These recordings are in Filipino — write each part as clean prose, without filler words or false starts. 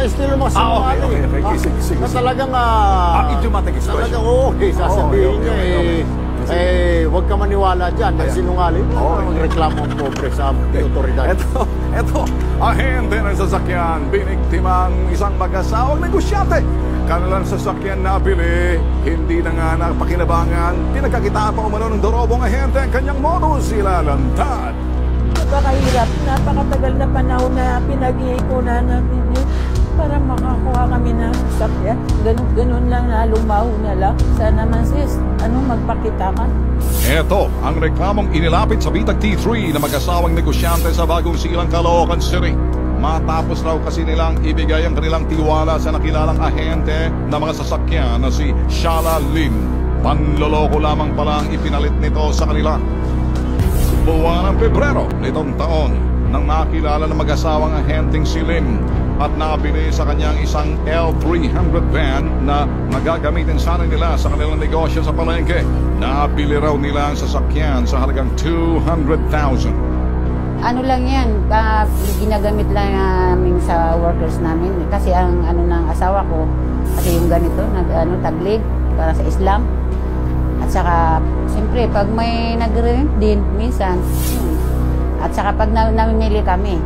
estilo mga sinungaling. Okay. Sige. Na talagang, idiomatic expression. Talagang, sasabihin niya, huwag ka maniwala dyan. Sinungaling. Reklamo ang pobre sa otoridad. Ito, ahente ng sasakyan, biniktimang isang mag-asawang negosyante. Kanilang sasakyan nabili, hindi na nga napakinabangan. Pinagkakitaan pa umano ng dorobong ahente ang kanyang moto, sila lantad. Napakahirap, napakatagal na panahon na pinag-iikunan namin yun para makakuha kami ng sasakyan. Ganun lang na lumaho na lang. Sana man sis, magpakita ka. Ito ang reklamong inilapit sa Bitag T3 na mag-asawang negosyante sa Bagong Silang, Caloocan City. Matapos raw kasi nilang ibigay ang kanilang tiwala sa nakilalang ahente na mga sasakyan na si Shala Lim. Panloloko lamang pala ang ipinalit nito sa kanila. Buwan ng Pebrero nitong taon nang nakilala ng mag-asawang ahenteng si Lim at nabili sa kanyang isang L300 van na magagamitin sana nila sa kanilang negosyo sa palengke. Nabili raw nila ang sasakyan sa halagang 200,000. Ano lang yan, ginagamit lang namin sa workers namin. Kasi ang ng asawa ko, kasi yung ganito, taglig para sa Islam. At saka, siyempre, pag may nag-rent din, minsan. At saka pag namimili kami.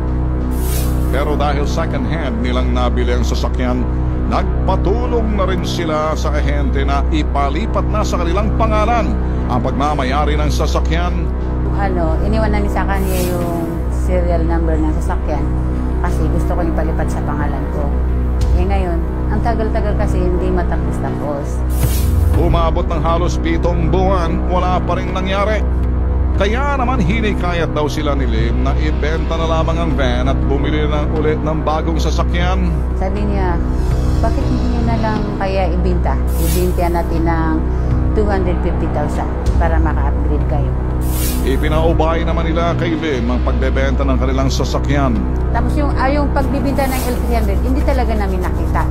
Pero dahil second hand nilang nabili ang sasakyan, nagpatulong na rin sila sa ahente na ipalipat na sa kanilang pangalan ang pagmamayari ng sasakyan. Iniwan namin sa kanya yung serial number ng sasakyan kasi gusto ko ipalipat sa pangalan ko. Ngayon, ang tagal-tagal kasi hindi matapos-tapos. Umabot ng halos 7 buwan, wala pa rin nangyari. Kaya naman hinikayat daw sila ni Lim na ibenta na lamang ang van at bumili na ulit ng bagong sasakyan. Sabi niya, bakit hindi na lang kaya ibenta? Ibenta natin ng 250,000 para maka-upgrade kayo. Ipinaubay naman nila kay Lim ang pagbebenta ng kanilang sasakyan. Tapos yung pagbibenta ng L300, hindi talaga namin nakita.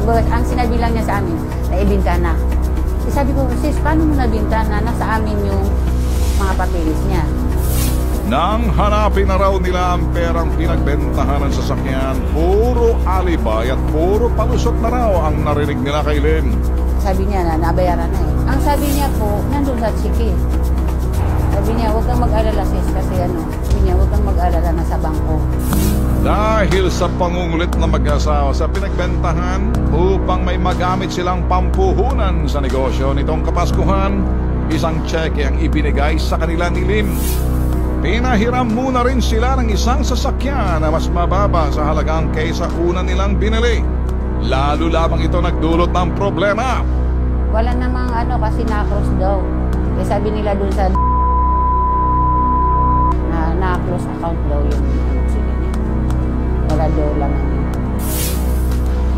Ang sinabi lang niya sa amin, na ibenta na. Sabi ko, sis, paano mo nabenta na? Nasa amin yung mga papeles niya. Nang hanapin na raw nila ang perang pinagbentahan ng sasakyan, puro alibay at puro palusot na raw ang narinig nila kay Lim. Sabi niya na nabayaran na eh. Ang sabi niya po, nandun sa chiki. Sabi niya, huwag kang mag-alala sis kasi sabi niya, huwag kang mag-alala na sa bangko. Dahil sa pangungulit na mag-asawa sa pinagbentahan upang may magamit silang pampuhunan sa negosyo nitong Kapaskuhan, isang cheque ang ibinigay sa kanila ni Lim. Pinahiram muna rin sila ng isang sasakyan na mas mababa sa halagang kaysa una nilang binili. Lalo lamang ito nagdulot ng problema. Wala namang kasi na-close daw. Eh sabi nila dun sa na-close account daw yung sila niya. Wala daw lang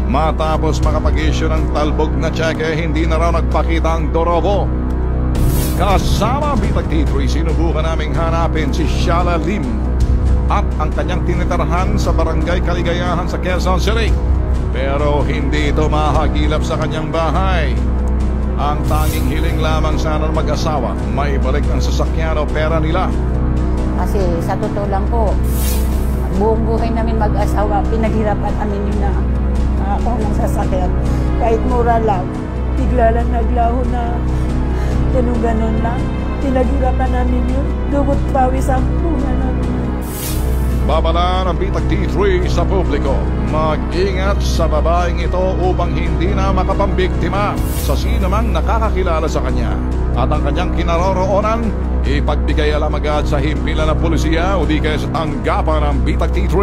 Matapos makapag-issue ng talbog na cheque, hindi na raw nagpakita ang dorobo. Kasama Bitag T3, sinubukan naming hanapin si Shala Lim at ang kanyang tinitirhan sa Barangay Kaligayahan sa Quezon City. Pero hindi ito mahagilap sa kanyang bahay. Ang tanging hiling lamang sana ng mag-asawa, maibalik ang sasakyan o pera nila. Kasi sa totoo lang po, buong buhay namin mag-asawa, pinaghirapan namin yun na ako ng sasakyan. Kahit mura lang, bigla lang naglaho na ganun-ganun lang. Pinaghirapan namin yun. Dugot pawis ang punan namin. Babala ng Bitag T3 sa publiko, mag-ingat sa babaeng ito upang hindi na makapambiktima sa sino mang nakakakilala sa kanya. At ang kanyang kinaroroonan, ipagbigay alam agad sa himpilan ng pulisya o di kaya sa tanggapan ng Bitag T3.